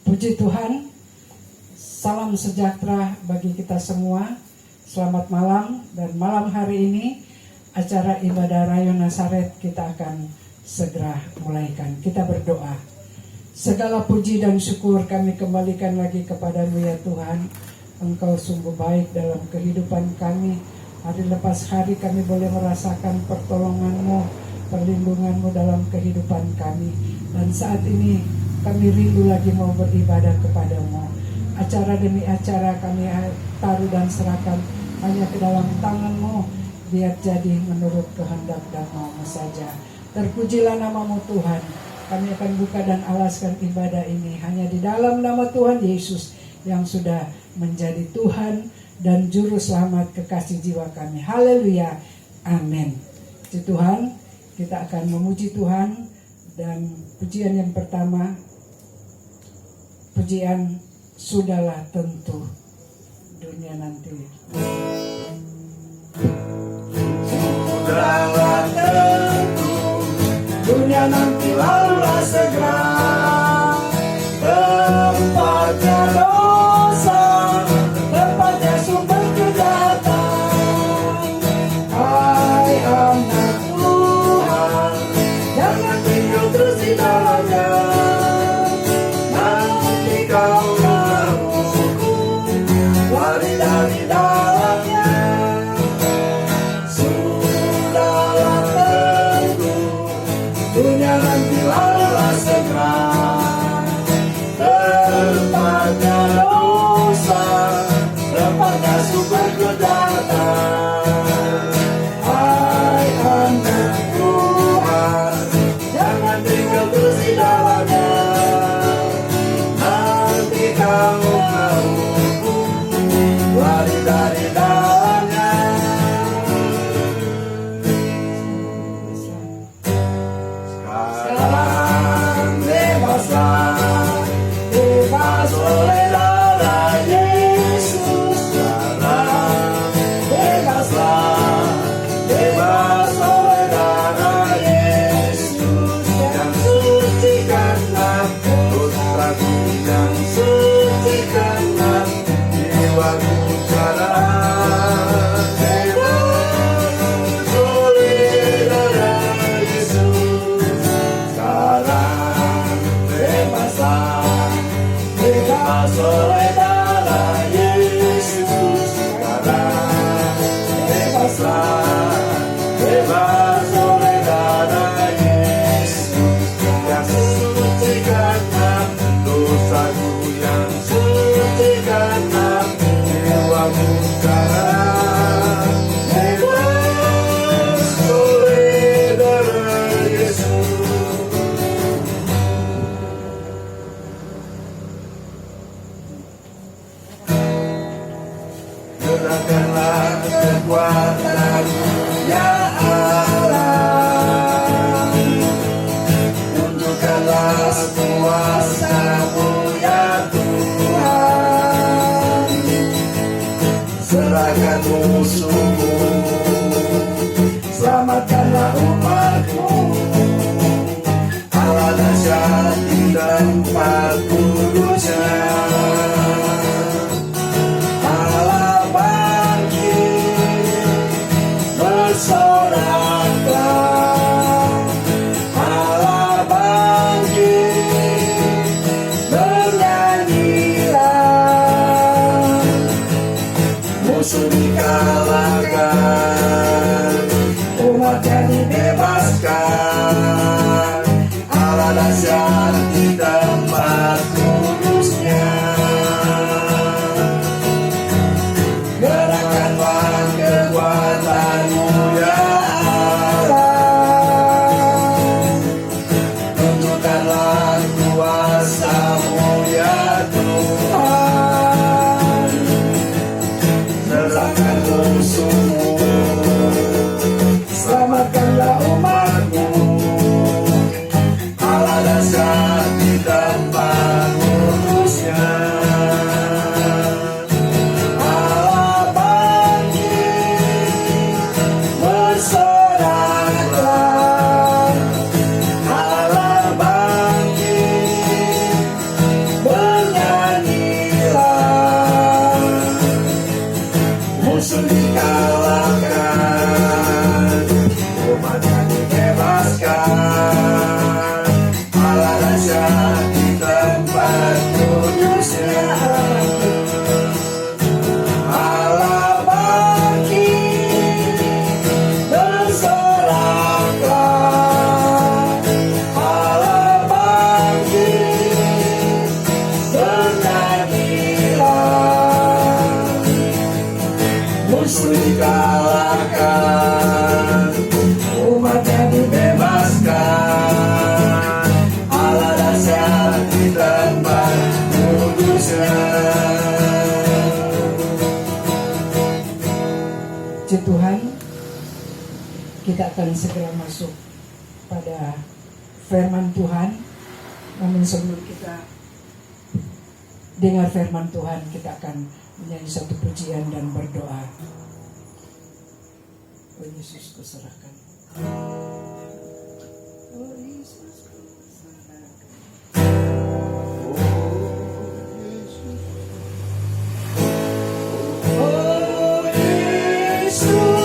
Puji Tuhan, salam sejahtera bagi kita semua. Selamat malam, dan malam hari ini acara ibadah Rayon Nazaret kita akan segera mulaikan. Kita berdoa. Segala puji dan syukur kami kembalikan lagi kepada-Mu ya Tuhan. Engkau sungguh baik dalam kehidupan kami. Hari lepas hari kami boleh merasakan pertolongan-Mu, perlindungan-Mu dalam kehidupan kami. Dan saat ini kami rindu lagi mau beribadah kepada-Mu. Acara demi acara kami taruh dan serahkan hanya ke dalam tangan-Mu. Biar jadi menurut kehendak dan mau-Mu saja. Terpujilah nama-Mu Tuhan. Kami akan buka dan alaskan ibadah ini hanya di dalam nama Tuhan Yesus yang sudah menjadi Tuhan dan Juru Selamat kekasih jiwa kami. Haleluya. Amin. Puji Tuhan, kita akan memuji Tuhan. Dan pujian yang pertama, pujian Sudahlah Tentu Dunia Nanti. Sudahlah tentu dunia nanti, lalulah segera tempatnya dosa, tempatnya sumber kejahatan. Hai anak Tuhan, jangan tinggal terus di dalamnya. Nanti kau terhukum, lari dari dalamnya. Sudahlah tentu dunia nanti, lalulah segera tempatnya dosa, tempatnya sumber kejahatan. Hai anak Tuhan, jangan tinggal terus di dalamnya. Nanti kamu terhukum, lari dari dalamnya. Sekarang bebaslah, bebas oleh darah Yesus. Sekarang bebaslah, bebas oleh darah Yesus yang sucikan aku, putraku yang sucikan aku, jiwaku sekarang bebas oleh darah Yesus. Sekarang bebaslah, bebas oleh darah Yesus. Sekarang bebaslah, bebas oleh darah Yesus yang sucikan aku, dosaku yang sucikan aku, jiwaku sekarang bebas oleh darah Yesus. Gerakkanlah kekuatanmu ya Allah, tunjukkanlah kuasa-Mu ya Tuhan. Serahkan musuhmu, selamatkanlah umat-Mu. Allah dahsyat di tempat kudusnya. Allah bangkit, bersoraklah. Allah bangkit, bernyanyilah. Musuh dikalahkan, umatnya dibebaskan. Allah dahsyat di tempat kudusnya. Gerakkanlah kekuatan-Mu ya Allah, tunjukkanlah kuasa-Mu ya Tuhan. Serahkan musuh kita akan segera masuk pada firman Tuhan. Namun sebelum kita dengar firman Tuhan, kita akan menyanyi satu pujian dan berdoa. Oh Yesus, kuserahkan. Oh Yesus, kuserahkan. Oh Yesus,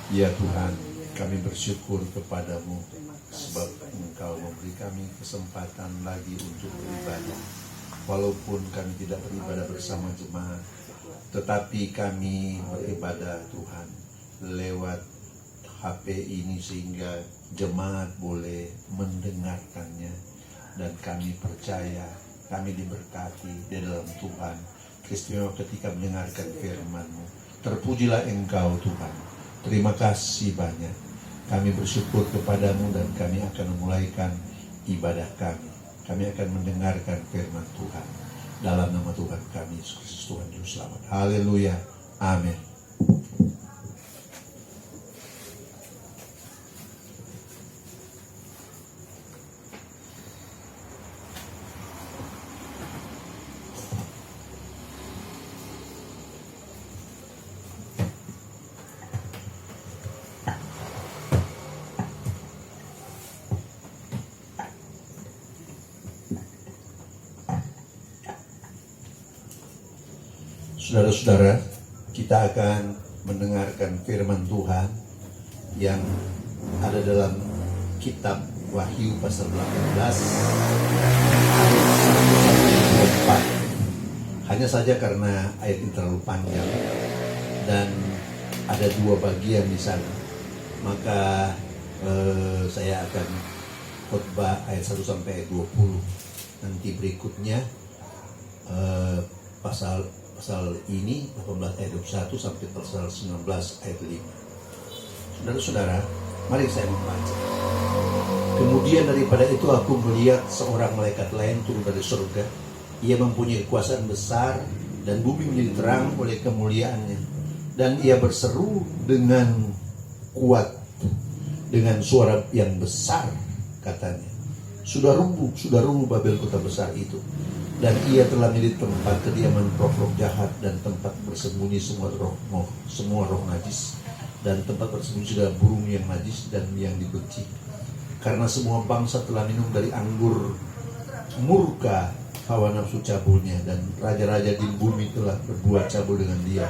Ya Tuhan, kami bersyukur kepadamu sebab Engkau memberi kami kesempatan lagi untuk beribadah. Walaupun kami tidak beribadah bersama jemaat, tetapi kami beribadah Tuhan lewat HP ini sehingga jemaat boleh mendengarkannya. Dan kami percaya, kami diberkati di dalam Tuhan. Istimewa ketika mendengarkan firman-Mu. Terpujilah Engkau Tuhan. Terima kasih banyak. Kami bersyukur kepadamu dan kami akan memulaikan ibadah kami. Kami akan mendengarkan firman Tuhan. Dalam nama Tuhan kami, Yesus Kristus Tuhan Juru Selamat. Haleluya. Amin. Saudara-saudara, kita akan mendengarkan firman Tuhan yang ada dalam kitab Wahyu pasal 18 ayat 1-4. Hanya saja karena ayat ini terlalu panjang dan ada dua bagian di sana, maka saya akan khotbah ayat 1 sampai ayat 20. Nanti berikutnya pasal ini 18 ayat 21 sampai pasal 19 ayat 5. Saudara-saudara, mari saya membaca. Kemudian daripada itu aku melihat seorang malaikat lain turun dari surga. Ia mempunyai kekuasaan besar dan bumi menjadi terang oleh kemuliaannya. Dan ia berseru dengan kuat, dengan suara yang besar, katanya, sudah rubuh Babel kota besar itu. Dan ia telah menjadi tempat kediaman roh-roh jahat dan tempat bersembunyi semua roh najis, dan tempat bersembunyi segala burung yang najis dan yang dibenci. Karena semua bangsa telah minum dari anggur murka hawa nafsu cabulnya, dan raja-raja di bumi telah berbuat cabul dengan dia,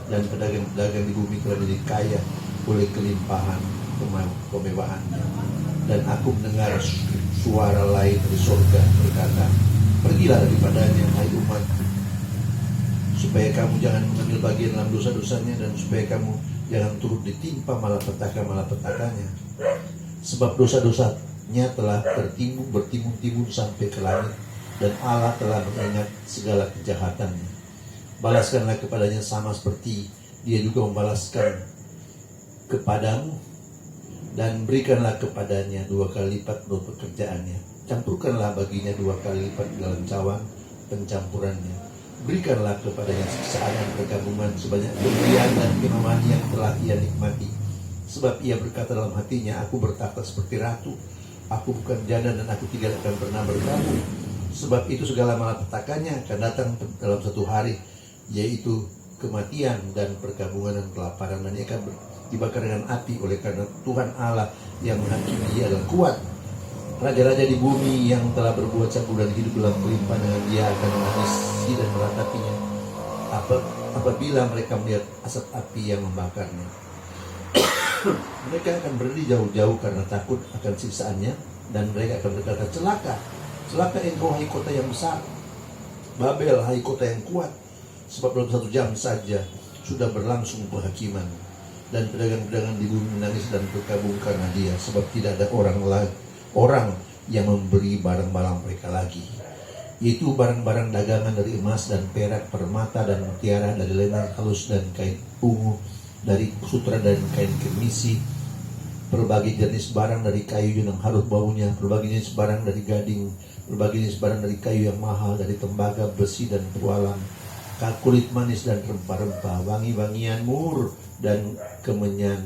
dan pedagang-pedagang di bumi telah jadi kaya oleh kelimpahan kemewahannya. Dan aku mendengar suara lain dari surga berkata, pergilah daripadanya, hai umat, supaya kamu jangan mengambil bagian dalam dosa-dosanya, dan supaya kamu jangan turut ditimpa malapetaka-malapetakanya. Sebab dosa-dosanya telah bertimbun-timbun sampai ke langit, dan Allah telah mengingat segala kejahatannya. Balaskanlah kepadanya sama seperti dia juga membalaskan kepadamu, dan berikanlah kepadanya 2 kali lipat menurut pekerjaannya. Campurkanlah baginya 2 kali lipat dalam cawan pencampurannya. Berikanlah kepadanya siksaan dan pergabungan sebanyak kemuliaan dan kemewahan yang telah ia nikmati. Sebab ia berkata dalam hatinya, aku bertahta seperti ratu, aku bukan janda dan aku tidak akan pernah bergabung. Sebab itu segala malapetakannya akan datang dalam satu hari, yaitu kematian dan pergabungan dan kelaparan, dan ia akan dibakar dengan api. Oleh karena Tuhan Allah yang menghakimi dia adalah kuat. Raja-raja di bumi yang telah berbuat cabul dan hidup dalam kelimpahan dengan dia akan menghabisi dan meratapinya apabila mereka melihat asap api yang membakarnya. Mereka akan berdiri jauh-jauh karena takut akan siksaannya, dan mereka akan berkata, celaka engkau hai kota yang besar, Babel hai kota yang kuat, sebab dalam 1 jam saja sudah berlangsung penghakiman. Dan pedagang-pedagang di bumi menangis dan berkabung karena dia, sebab tidak ada orang yang memberi barang-barang mereka lagi, yaitu barang-barang dagangan dari emas dan perak, permata dan mutiara, dari lenan halus dan kain ungu, dari sutra dan kain kirmisi, berbagai jenis barang dari kayu yang harum baunya, berbagai jenis barang dari gading, berbagai jenis barang dari kayu yang mahal, dari tembaga, besi dan petualang, kulit manis dan rempah-rempah, wangi-wangian, mur dan kemenyan,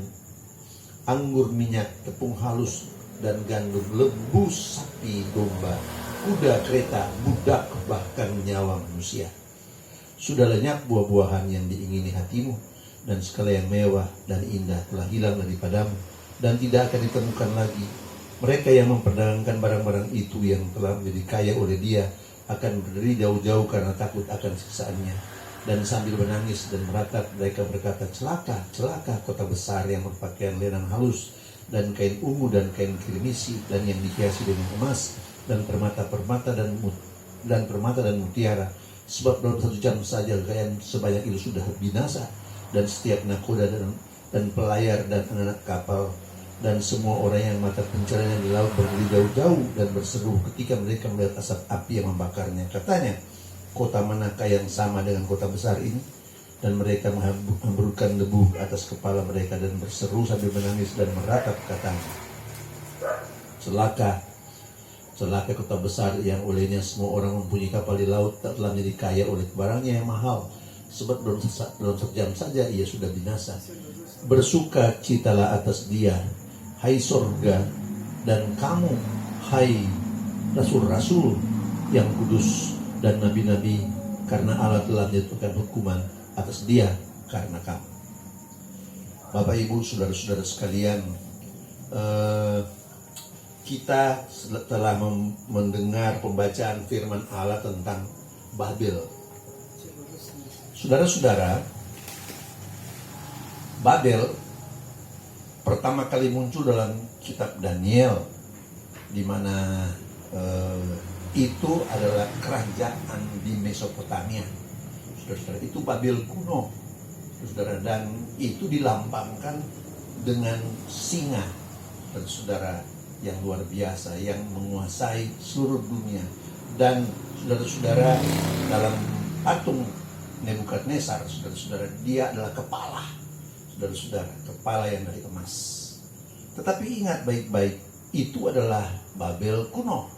anggur, minyak, tepung halus dan gandum, lembu, sapi, domba, kuda, kereta, budak, bahkan nyawa manusia. Sudah lenyap buah-buahan yang diingini hatimu, dan segala yang mewah dan indah telah hilang daripadamu, dan tidak akan ditemukan lagi. Mereka yang memperdagangkan barang-barang itu yang telah menjadi kaya oleh dia akan berdiri jauh-jauh karena takut akan siksaannya, dan sambil menangis dan meratap mereka berkata, celaka kota besar yang berpakaian lenan halus dan kain ungu dan kain kirmisi, dan yang dihiasi dengan emas dan permata-permata dan mutiara. Sebab dalam 1 jam saja kekayaan sebanyak itu sudah binasa, dan setiap nakoda dan pelayar dan anak kapal dan semua orang yang mata pencarian di laut berdiri jauh-jauh dan berseru ketika mereka melihat asap api yang membakarnya. Katanya, kota manakah yang sama dengan kota besar ini? Dan mereka menghamburkan debu atas kepala mereka dan berseru sambil menangis dan meratap, katanya, celaka kota besar yang olehnya semua orang mempunyai kapal di laut telah menjadi kaya oleh barangnya yang mahal. Sebab dalam 1 jam saja ia sudah binasa. Bersuka citalah atas dia, hai sorga, dan kamu, hai rasul-rasul yang kudus dan nabi-nabi, karena Allah telah menjatuhkan hukuman atas dia karena kamu. Bapak Ibu, saudara-saudara sekalian, kita telah mendengar pembacaan firman Allah tentang Babel. Saudara-saudara, Babel pertama kali muncul dalam kitab Daniel, di mana itu adalah kerajaan di Mesopotamia. Saudara-saudara, itu Babel kuno, saudara, dan itu dilambangkan dengan singa, dan saudara, yang luar biasa yang menguasai seluruh dunia. Dan saudara-saudara, dalam patung Nebukadnezar, saudara-saudara, dia adalah kepala, saudara-saudara, kepala yang dari emas. Tetapi ingat baik-baik, itu adalah Babel kuno,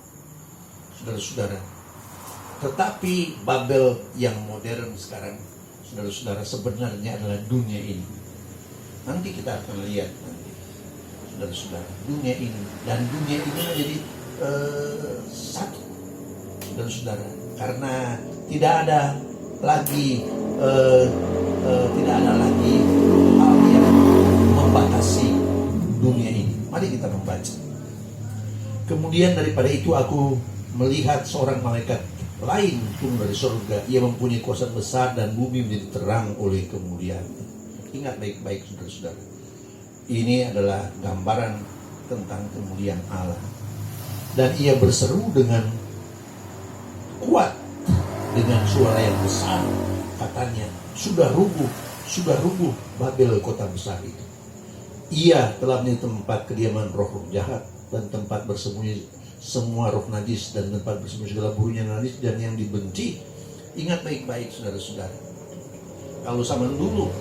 saudara-saudara. Tetapi Babel yang modern sekarang, saudara-saudara, sebenarnya adalah dunia ini. Nanti kita akan lihat nanti, saudara-saudara, dunia ini dan dunia ini menjadi satu, saudara-saudara, karena tidak ada lagi hal yang membatasi dunia ini. Mari kita membaca. Kemudian daripada itu aku melihat seorang malaikat lain turun dari surga. Ia mempunyai kuasa besar dan bumi menjadi terang oleh kemuliaan. Ingat baik-baik, saudara-saudara, ini adalah gambaran tentang kemuliaan Allah. Dan ia berseru dengan kuat, dengan suara yang besar, katanya, sudah rubuh Babel, kota besar itu. Ia telah menjadi tempat kediaman roh-roh jahat dan tempat bersembunyi semua roh najis dan tempat bersembunyi segala burungnya najis dan yang dibenci. Ingat baik-baik, saudara-saudara, kalau zaman dulu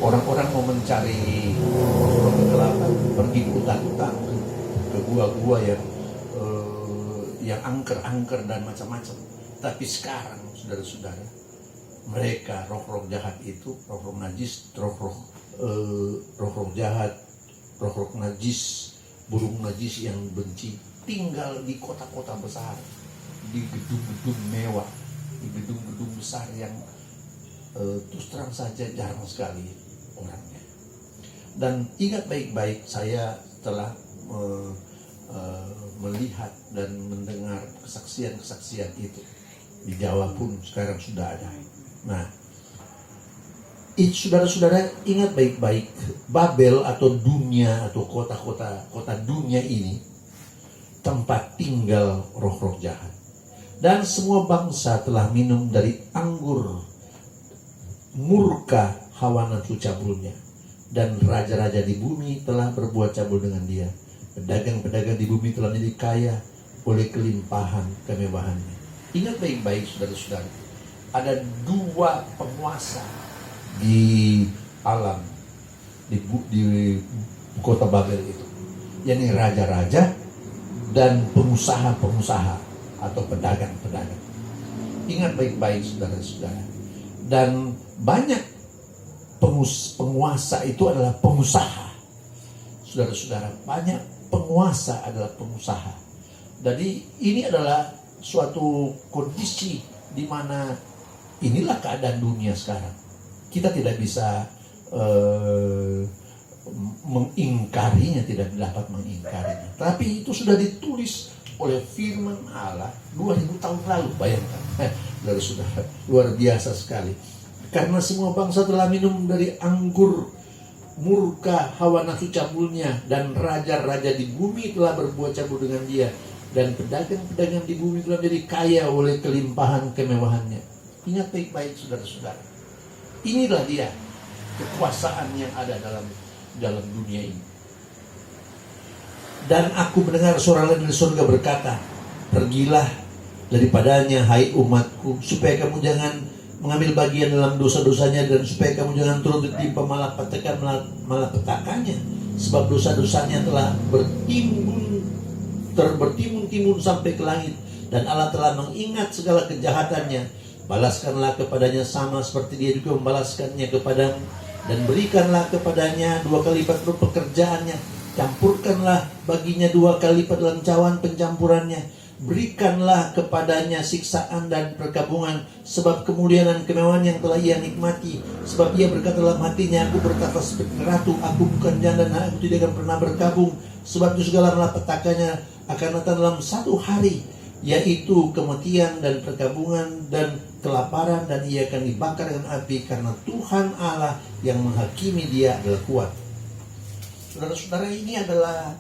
orang-orang mau mencari kegelapan, pergi ke hutan-hutan, ke gua-gua yang angker-angker dan macam-macam. Tapi sekarang, saudara-saudara, mereka roh-roh jahat itu, roh-roh najis, roh-roh jahat, roh-roh najis, burung najis yang benci, tinggal di kota-kota besar, di gedung-gedung mewah, di gedung-gedung besar yang terus terang saja jarang sekali orangnya. Dan ingat baik-baik, saya telah melihat dan mendengar kesaksian-kesaksian itu. Di Jawa pun sekarang sudah ada. Nah, saudara-saudara, ingat baik-baik, Babel atau dunia atau kota dunia ini tempat tinggal roh-roh jahat. Dan semua bangsa telah minum dari anggur murka hawa nafsu cabulnya. Dan raja-raja di bumi telah berbuat cabul dengan dia. Pedagang-pedagang di bumi telah menjadi kaya oleh kelimpahan kemewahannya. Ingat baik-baik, saudara-saudara, ada dua penguasa di alam, di kota Babel itu, yakni raja-raja dan pengusaha-pengusaha atau pedagang-pedagang. Ingat baik-baik, saudara-saudara. Dan banyak penguasa itu adalah pengusaha. Saudara-saudara, banyak penguasa adalah pengusaha. Jadi ini adalah suatu kondisi di mana inilah keadaan dunia sekarang. Kita tidak bisa mengingkarinya, tidak dapat mengingkarinya. Tapi itu sudah ditulis oleh firman Allah 2000 tahun lalu, bayangkan. Sudah luar biasa sekali. Karena semua bangsa telah minum dari anggur murka hawa nafsu cabulnya, dan raja-raja di bumi telah berbuat cabul dengan dia, dan pedagang-pedagang di bumi telah menjadi kaya oleh kelimpahan kemewahannya. Ingat baik-baik, saudara-saudara, inilah dia kekuasaan yang ada dalam dunia ini. Dan aku mendengar suara lain dari surga berkata, pergilah daripadanya, hai umatku, supaya kamu jangan mengambil bagian dalam dosa-dosanya, dan supaya kamu jangan turut ditimpa malapetakannya, sebab dosa-dosanya telah bertimbun-timbun sampai ke langit, dan Allah telah mengingat segala kejahatannya. Balaskanlah kepadanya sama seperti dia juga membalaskannya kepadamu, dan berikanlah kepadanya 2 kali lipat pekerjaannya. Campurkanlah baginya 2 kali lipat dalam cawan pencampurannya. Berikanlah kepadanya siksaan dan perkabungan, sebab kemuliaan dan kemewahan yang telah ia nikmati. Sebab ia berkata dalam hatinya, aku bertapa seperti ratu, aku bukan janda dan aku tidak akan pernah berkabung. Sebab itu segala malapetakannya akan datang dalam 1 hari, yaitu kematian dan perkabungan dan kelaparan, dan ia akan dibakar dengan api, karena Tuhan Allah yang menghakimi dia adalah kuat. Saudara-saudara, ini adalah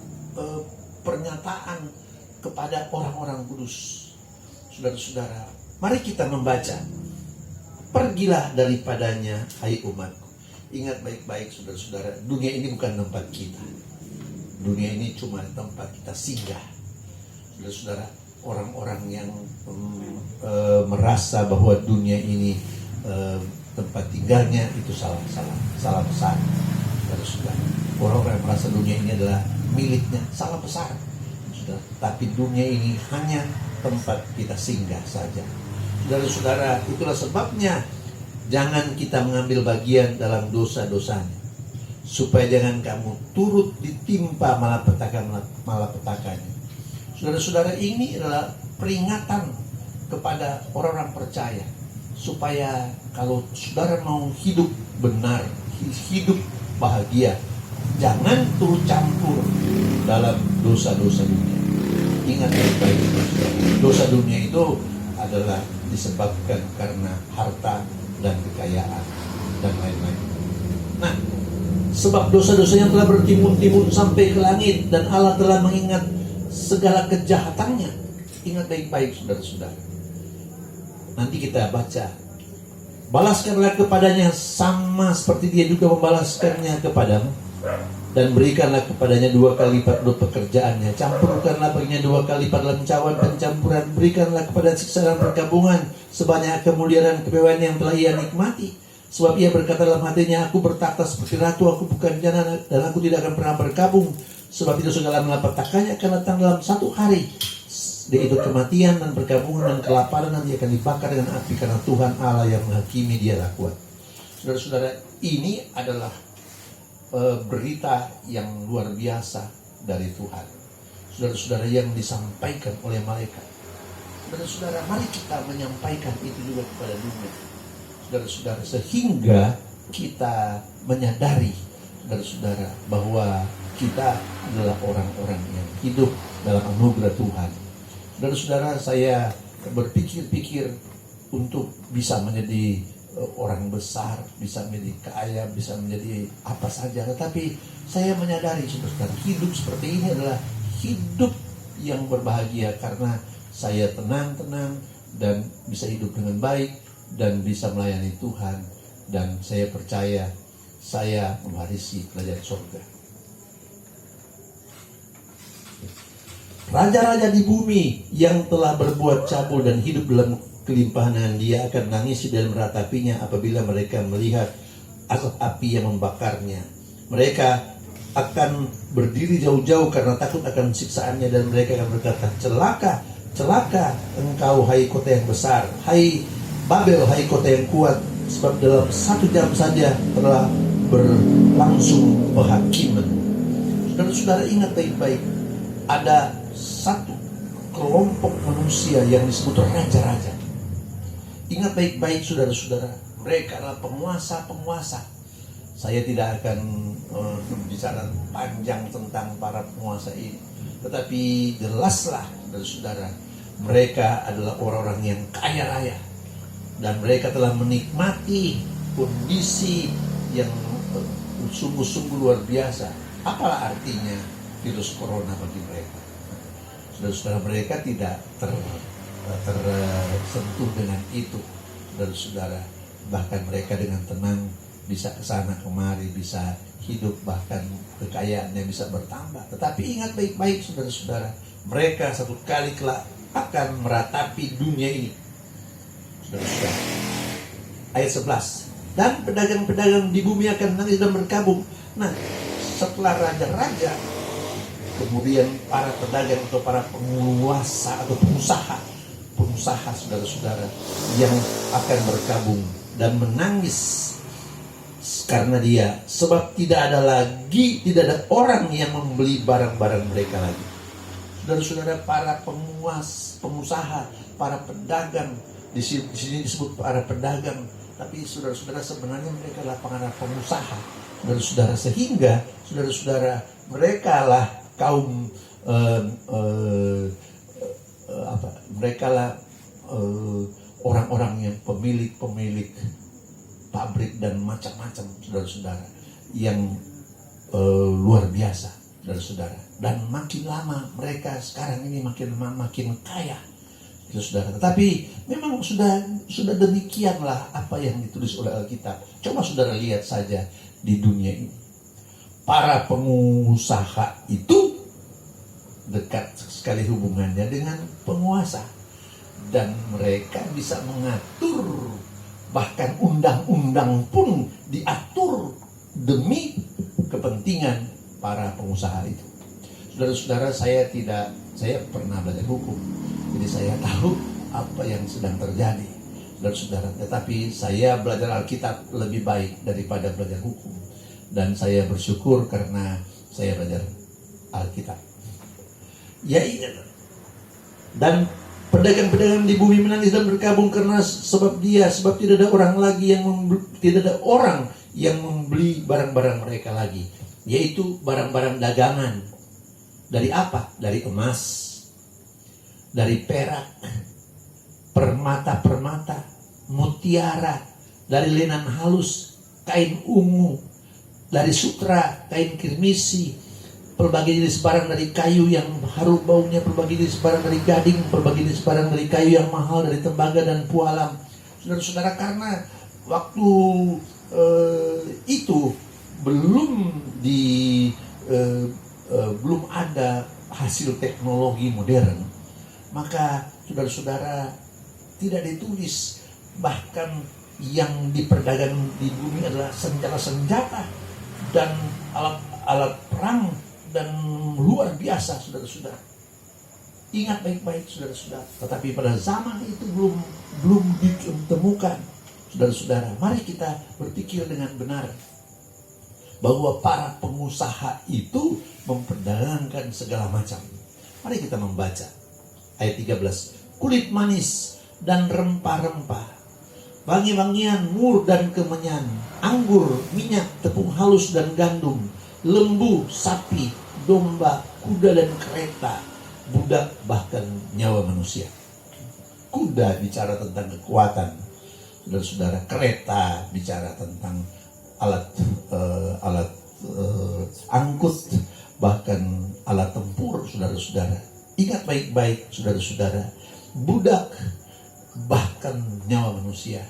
pernyataan kepada orang-orang kudus. Saudara-saudara, mari kita membaca pergilah daripadanya, hai umatku. Ingat baik-baik saudara-saudara, dunia ini bukan tempat kita. Dunia ini cuma tempat kita singgah. Saudara-saudara, orang-orang yang merasa bahwa dunia ini tempat tinggalnya itu salah besar. Saudara-saudara, orang-orang yang merasa dunia ini adalah miliknya salah besar. Saudara, tapi dunia ini hanya tempat kita singgah saja. Saudara-saudara, itulah sebabnya jangan kita mengambil bagian dalam dosa-dosanya, supaya jangan kamu turut ditimpa malapetakannya. Saudara-saudara, ini adalah peringatan kepada orang-orang percaya, supaya kalau saudara mau hidup benar, hidup bahagia, jangan turut campur dalam dosa-dosa dunia. Ingat baik-baik, dosa dunia itu adalah disebabkan karena harta dan kekayaan dan lain-lain. Nah, sebab dosa-dosa yang telah bertimbun-timbun sampai ke langit, dan Allah telah mengingat segala kejahatannya. Ingat baik-baik saudara-saudara. Nanti kita baca, balaskanlah kepadanya sama seperti dia juga membalaskannya kepadamu, dan berikanlah kepadanya 2 kali lipat pekerjaannya. Campurkanlah baginya 2 kali lipat dalam cawan pencampuran. Berikanlah kepada siksa dan perkabungan sebanyak kemuliaan kemewahan yang telah ia nikmati. Sebab ia berkata dalam hatinya, aku bertakhta seperti ratu, aku bukan jana, dan aku tidak akan pernah berkabung. Sebab itu segala malapetakannya akan datang dalam 1 hari. Yaitu kematian dan perkabungan dan kelaparan, nanti akan dibakar dengan api, karena Tuhan Allah yang menghakimi dialah kuat. Saudara-saudara, ini adalah berita yang luar biasa dari Tuhan. Saudara-saudara, yang disampaikan oleh malaikat. Saudara-saudara, mari kita menyampaikan itu juga kepada dunia. Saudara-saudara, sehingga kita menyadari, saudara-saudara, bahwa kita adalah orang-orang yang hidup dalam anugerah Tuhan. Saudara-saudara, saya berpikir-pikir untuk bisa menjadi orang besar, bisa menjadi kaya, bisa menjadi apa saja. Tetapi saya menyadari, saudara, hidup seperti ini adalah hidup yang berbahagia, karena saya tenang dan bisa hidup dengan baik dan bisa melayani Tuhan, dan saya percaya saya mewarisi kerajaan surga. Raja-raja di bumi yang telah berbuat cabul dan hidup dalam kelimpahan, dia akan menangisi dan meratapinya apabila mereka melihat asap api yang membakarnya. Mereka akan berdiri jauh-jauh karena takut akan siksaannya, dan mereka akan berkata, celaka, celaka engkau hai kota yang besar, hai Babel, hai kota yang kuat, sebab dalam 1 jam saja telah berlangsung penghakiman. Saudara-saudara, ingat baik-baik, ada satu kelompok manusia yang disebut raja-raja. Ingat baik-baik saudara-saudara, mereka adalah penguasa-penguasa. Saya tidak akan bicara panjang tentang para penguasa ini, tetapi jelaslah saudara-saudara, mereka adalah orang-orang yang kaya raya, dan mereka telah menikmati kondisi yang sungguh-sungguh luar biasa. Apalah artinya virus corona bagi mereka? Saudara-saudara, mereka tidak tersentuh dengan itu, saudara-saudara. Bahkan mereka dengan tenang bisa ke sana kemari, bisa hidup, bahkan kekayaannya bisa bertambah. Tetapi ingat baik-baik saudara-saudara, mereka satu kali kelak akan meratapi dunia ini. Saudara-saudara, ayat 11, dan pedagang-pedagang di bumi akan menangis dan berkabung. Nah, setelah raja-raja, kemudian para pedagang atau para penguasa atau pengusaha saudara-saudara yang akan berkabung dan menangis karena dia, sebab tidak ada orang yang membeli barang-barang mereka lagi. Saudara-saudara, para pengusaha, para pedagang, di sini disebut para pedagang, tapi saudara-saudara sebenarnya mereka adalah para pengusaha, saudara-saudara, sehingga saudara-saudara mereka lah kaum mereka lah orang-orang yang pemilik pabrik dan macam-macam, saudara-saudara, yang luar biasa, saudara-saudara. Dan makin lama mereka sekarang ini makin kaya, itu saudara. Tetapi memang sudah demikianlah apa yang ditulis oleh Alkitab. Coba saudara lihat saja di dunia ini, para pengusaha itu dekat sekali hubungannya dengan penguasa, dan mereka bisa mengatur, bahkan undang-undang pun diatur demi kepentingan para pengusaha itu. Saudara-saudara, saya pernah belajar hukum, jadi saya tahu apa yang sedang terjadi, saudara-saudara. Tetapi saya belajar Alkitab lebih baik daripada belajar hukum, dan saya bersyukur karena saya belajar Alkitab. Ya ingat, dan pedagang-pedagang di bumi menangis dan berkabung karena sebab tidak ada orang yang membeli barang-barang mereka lagi, yaitu barang-barang dagangan. Dari apa? Dari emas, dari perak, permata-permata, mutiara, dari lenan halus, kain ungu, dari sutra, kain kirmisi, berbagai jenis barang dari kayu yang harum baunya, berbagai jenis barang dari gading, berbagai jenis barang dari kayu yang mahal, dari tembaga dan pualam. Saudara-saudara, karena waktu itu belum ada hasil teknologi modern, maka saudara-saudara tidak ditulis, bahkan yang diperdagangkan di bumi adalah senjata-senjata dan alat perang dan luar biasa, saudara-saudara. Ingat baik-baik, saudara-saudara. Tetapi pada zaman itu belum ditemukan, saudara-saudara. Mari kita berpikir dengan benar bahwa para pengusaha itu memperdagangkan segala macam. Mari kita membaca ayat 13. Kulit manis dan rempah-rempah, wangi-wangian, mur dan kemenyan, anggur, minyak, tepung halus dan gandum, lembu, sapi, domba, kuda dan kereta, budak, bahkan nyawa manusia. Kuda bicara tentang kekuatan, saudara-saudara. Kereta bicara tentang alat angkut, bahkan alat tempur, saudara-saudara. Ingat baik-baik, saudara-saudara. Budak, bahkan nyawa manusia.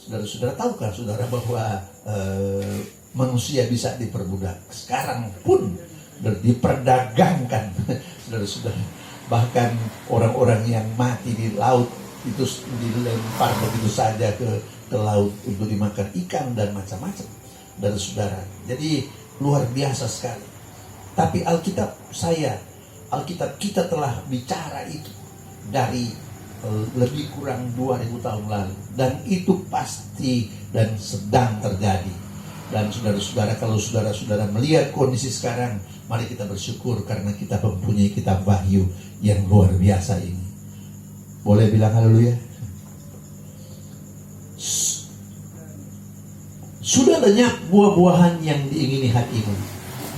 Saudara-saudara, tahukah saudara bahwa manusia bisa diperbudak? Sekarang pun diperdagangkan, saudara-saudara. Bahkan orang-orang yang mati di laut itu dilempar begitu saja ke laut untuk dimakan ikan dan macam-macam, saudara-saudara. Jadi luar biasa sekali. Tapi Alkitab kita telah bicara itu dari lebih kurang 2000 tahun lalu, dan itu pasti dan sedang terjadi. Dan saudara-saudara, kalau saudara-saudara melihat kondisi sekarang, mari kita bersyukur karena kita mempunyai kitab Wahyu yang luar biasa ini. Boleh bilang haleluya? Sudah lenyap buah-buahan yang diingini hatimu,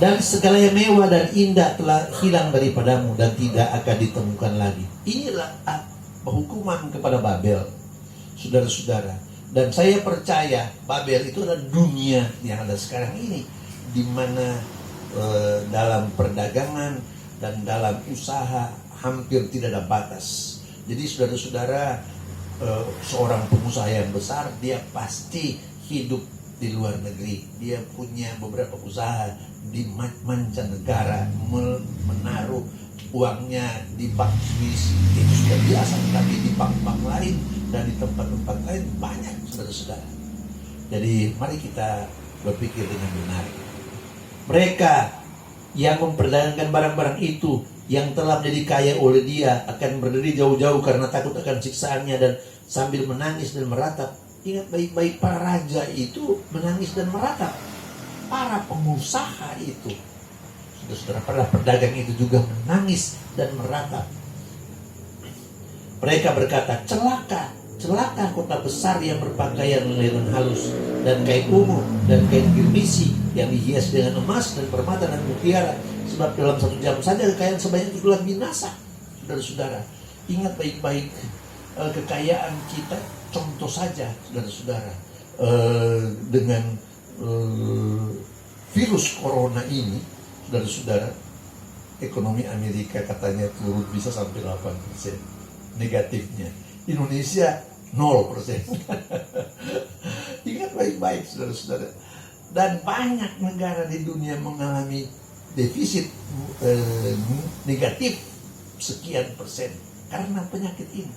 dan segala yang mewah dan indah telah hilang daripadamu dan tidak akan ditemukan lagi. Inilah hukuman kepada Babel, saudara-saudara. Dan saya percaya Babel itu adalah dunia yang ada sekarang ini, di mana dalam perdagangan dan dalam usaha hampir tidak ada batas. Jadi saudara-saudara, seorang pengusaha yang besar, dia pasti hidup di luar negeri. Dia punya beberapa usaha di mancanegara, menaruh uangnya di bank Swiss, itu sudah biasa. Tapi di bank-bank lain dan di tempat-tempat lain banyak, saudara-saudara. Jadi mari kita berpikir dengan benar. Mereka yang memperdagangkan barang-barang itu, yang telah menjadi kaya oleh dia, akan berdiri jauh-jauh karena takut akan siksaannya dan sambil menangis dan meratap. Ingat baik-baik, para raja itu menangis dan meratap. Para pengusaha itu, saudara-saudara, para pedagang itu juga menangis dan meratap. Mereka berkata, celaka, celaka kota besar yang berpakaian lenan halus dan kain ungu dan kain kirmisi yang dihias dengan emas dan permata dan mutiara, sebab dalam 1 jam saja kekayaan sebanyak itulah binasa. Saudara-saudara, ingat baik-baik, kekayaan kita, contoh saja, saudara-saudara, dengan virus corona ini, saudara-saudara, ekonomi Amerika katanya turun bisa sampai 8%. negatifnya. Indonesia 0%. Ingat baik-baik saudara-saudara. Dan banyak negara di dunia mengalami defisit negatif sekian persen karena penyakit ini.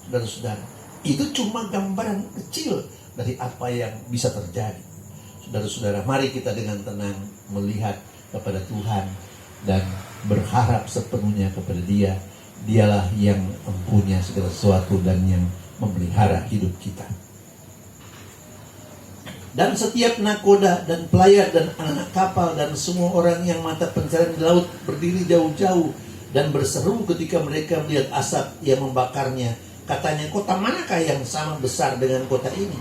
Saudara-saudara, itu cuma gambaran kecil dari apa yang bisa terjadi. Saudara-saudara, mari kita dengan tenang melihat kepada Tuhan dan berharap sepenuhnya kepada Dia. Dialah yang mempunyai segala sesuatu dan yang memelihara hidup kita. Dan setiap nakoda dan pelayar dan anak kapal dan semua orang yang mata pencarian di laut berdiri jauh-jauh dan berseru ketika mereka melihat asap yang membakarnya. Katanya, kota manakah yang sama besar dengan kota ini?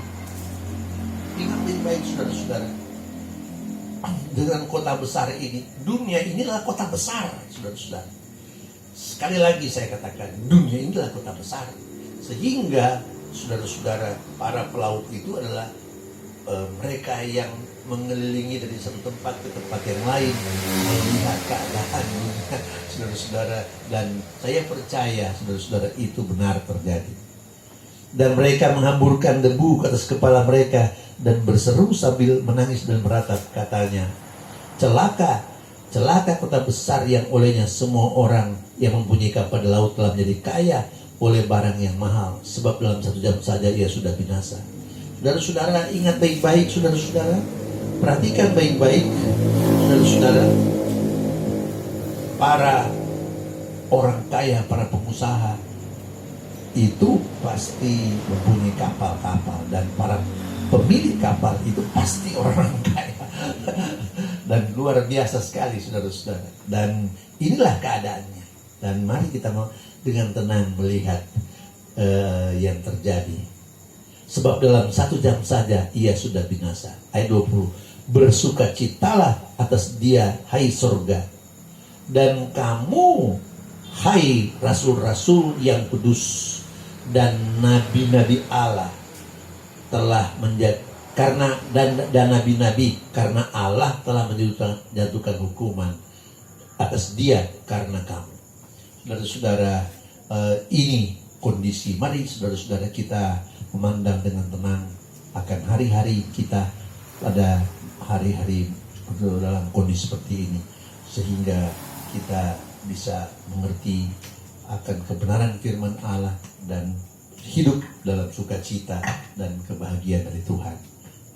Ingat baik-baik saudara-saudara. Dengan kota besar ini, dunia inilah kota besar saudara-saudara. Sekali lagi saya katakan, dunia inilah kota besar. Sehingga saudara-saudara, para pelaut itu adalah mereka yang mengelilingi dari satu tempat ke tempat yang lain, melihat keadaan saudara-saudara, dan saya percaya saudara-saudara itu benar terjadi. Dan mereka menghamburkan debu ke atas kepala mereka dan berseru sambil menangis dan meratap, katanya, celaka, celaka kota besar yang olehnya semua orang yang mempunyai kapal di laut telah menjadi kaya oleh barang yang mahal, sebab dalam 1 jam saja ia sudah binasa. Saudara-saudara, ingat baik-baik saudara-saudara, perhatikan baik-baik saudara-saudara, para orang kaya, para pengusaha itu pasti mempunyai kapal-kapal, dan para pemilik kapal itu pasti orang kaya. Dan luar biasa sekali saudara-saudara. Dan inilah keadaannya. Dan mari kita mau dengan tenang melihat yang terjadi. Sebab dalam 1 jam saja ia sudah binasa. Ayat 20. Bersukacitalah atas dia, hai surga. Dan kamu, hai rasul-rasul yang kudus, dan nabi-nabi Allah telah menjadi karena dan nabi-nabi, karena Allah telah menjatuhkan hukuman atas dia karena kamu. Saudara-saudara, ini kondisi. Mari saudara-saudara kita memandang dengan tenang akan hari-hari kita pada hari-hari dalam kondisi seperti ini, sehingga kita bisa mengerti akan kebenaran firman Allah dan hidup dalam sukacita dan kebahagiaan dari Tuhan.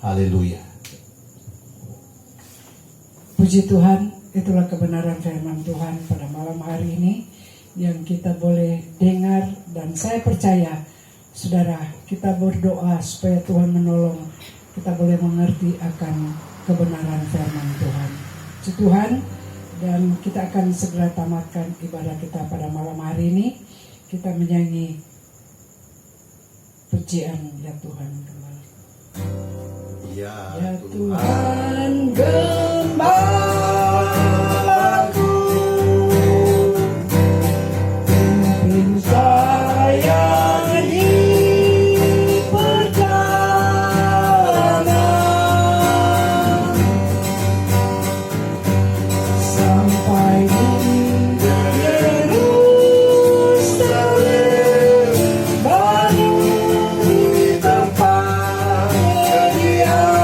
Haleluya. Puji Tuhan, itulah kebenaran firman Tuhan pada malam hari ini yang kita boleh dengar. Dan saya percaya, saudara, kita berdoa supaya Tuhan menolong kita boleh mengerti akan kebenaran firman Tuhan. Puji Tuhan, dan kita akan segera tamatkan ibadah kita pada malam hari ini. Kita menyanyi pujian ya Tuhan kembali. Ya Tuhan gembalaku, pimpin saya di perjalanan sampai di Yerusalem, baru di tempat kediamanmu.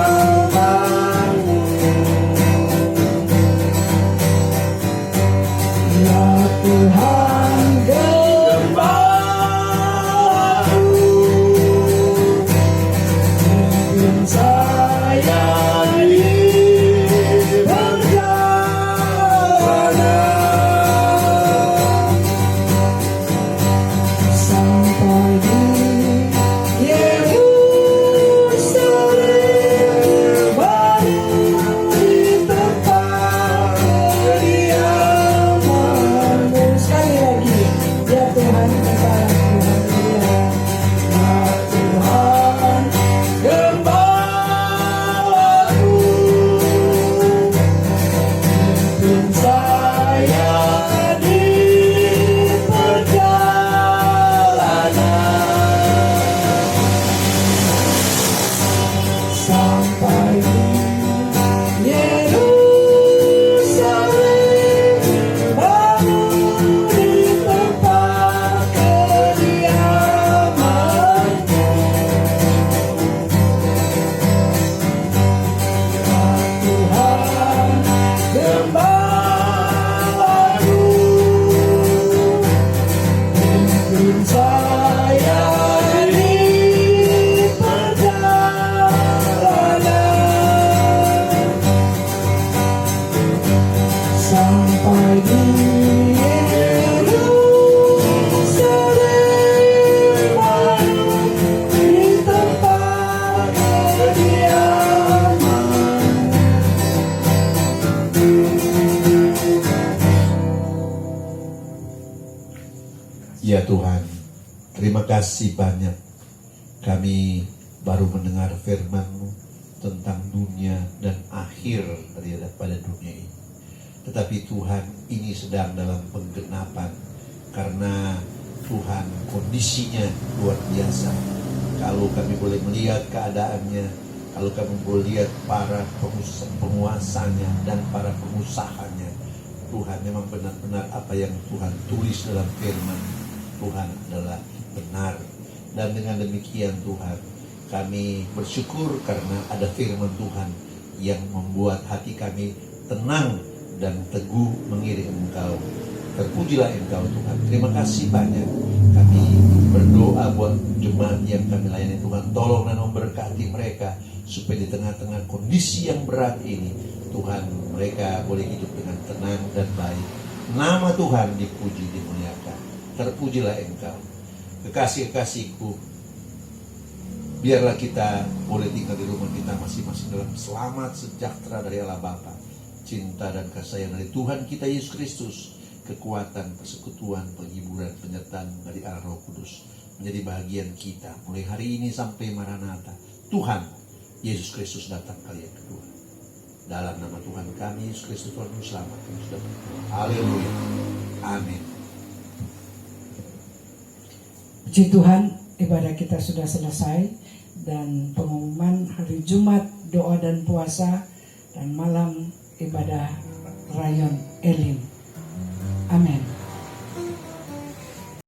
Ya Tuhan, terima kasih banyak. Kami baru mendengar firman-Mu tentang dunia dan akhir daripada dunia ini. Tetapi Tuhan, ini sedang dalam penggenapan karena Tuhan kondisinya luar biasa. Kalau kami boleh melihat keadaannya, kalau kami boleh lihat para penguasanya dan para pengusahanya, Tuhan memang benar-benar apa yang Tuhan tulis dalam firman Tuhan adalah benar. Dan dengan demikian Tuhan, kami bersyukur karena ada firman Tuhan yang membuat hati kami tenang dan teguh mengiring Engkau. Terpujilah Engkau Tuhan. Terima kasih banyak. Kami berdoa buat jemaat yang kami layani Tuhan. Tolong dan memberkati mereka supaya di tengah-tengah kondisi yang berat ini Tuhan, mereka boleh hidup dengan tenang dan baik. Nama Tuhan dipuji, dimuliakan. Terpujilah Engkau. Kekasih-kekasihku, biarlah kita boleh tinggal di rumah kita masing-masing dalam selamat sejahtera dari Allah Bapa, cinta dan kasih sayang dari Tuhan kita Yesus Kristus, kekuatan, persekutuan, penghiburan, penyertaan dari Allah Roh Kudus menjadi bahagian kita mulai hari ini sampai Maranatha. Tuhan Yesus Kristus datang kali yang kedua. Dalam nama Tuhan kami Yesus Kristus Tuhan Juru Selamat yang sudah berdoa. Haleluya. Amin. Puji Tuhan, ibadah kita sudah selesai dan pengumuman hari Jumat doa dan puasa dan malam ibadah Rayon Elim. Amin.